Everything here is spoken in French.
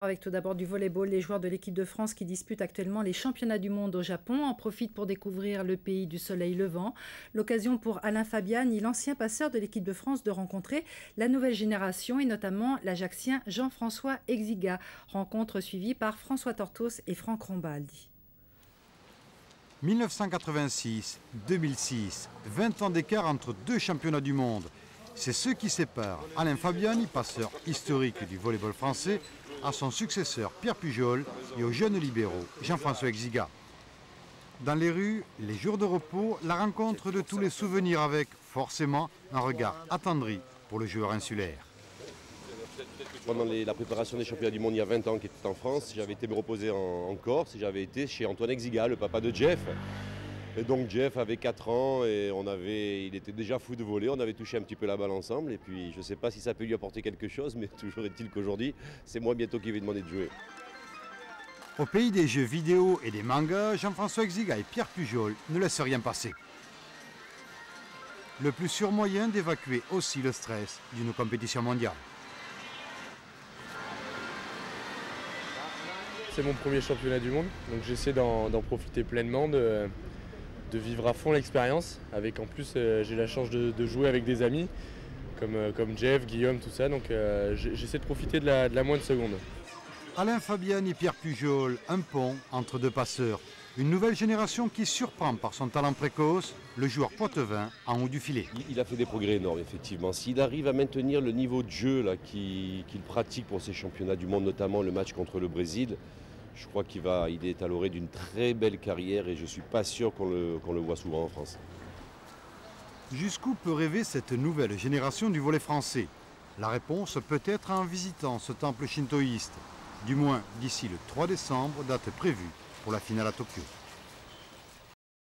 Avec tout d'abord du volleyball, les joueurs de l'équipe de France qui disputent actuellement les championnats du monde au Japon en profitent pour découvrir le pays du soleil levant. L'occasion pour Alain Fabiani, l'ancien passeur de l'équipe de France, de rencontrer la nouvelle génération et notamment l'Ajaxien Jean-François Exiga. Rencontre suivie par François Tortos et Franck Rombaldi. 1986-2006, 20 ans d'écart entre deux championnats du monde. C'est ce qui sépare Alain Fabiani, passeur historique du volleyball français, à son successeur Pierre Pujol et aux jeunes libéraux Jean-François Exiga. Dans les rues, les jours de repos, la rencontre de tous les souvenirs avec, forcément, un regard attendri pour le joueur insulaire. Pendant la préparation des championnats du monde il y a 20 ans qui était en France, j'avais été me reposer en Corse et j'avais été chez Antoine Exiga, le papa de Jeff. Et donc Jeff avait 4 ans et il était déjà fou de volley, on avait touché un petit peu la balle ensemble et puis je ne sais pas si ça peut lui apporter quelque chose, mais toujours est-il qu'aujourd'hui, c'est moi bientôt qui vais demander de jouer. Au pays des jeux vidéo et des mangas, Jean-François Exiga et Pierre Pujol ne laissent rien passer. Le plus sûr moyen d'évacuer aussi le stress d'une compétition mondiale. C'est mon premier championnat du monde, donc j'essaie d'en profiter pleinement, de vivre à fond l'expérience. Avec en plus, j'ai la chance de jouer avec des amis comme Jeff, Guillaume, tout ça, donc j'essaie de profiter de la moindre seconde. Alain Fabiani et Pierre Pujol, un pont entre deux passeurs. Une nouvelle génération qui surprend par son talent précoce le joueur poitevin en haut du filet. Il a fait des progrès énormes, effectivement. S'il arrive à maintenir le niveau de jeu qu'il pratique pour ces championnats du monde, notamment le match contre le Brésil, je crois qu'il est à l'orée d'une très belle carrière et je ne suis pas sûr qu'on le voit souvent en France. Jusqu'où peut rêver cette nouvelle génération du volley français? La réponse peut être en visitant ce temple shintoïste. Du moins d'ici le 3 décembre, date prévue pour la finale à Tokyo.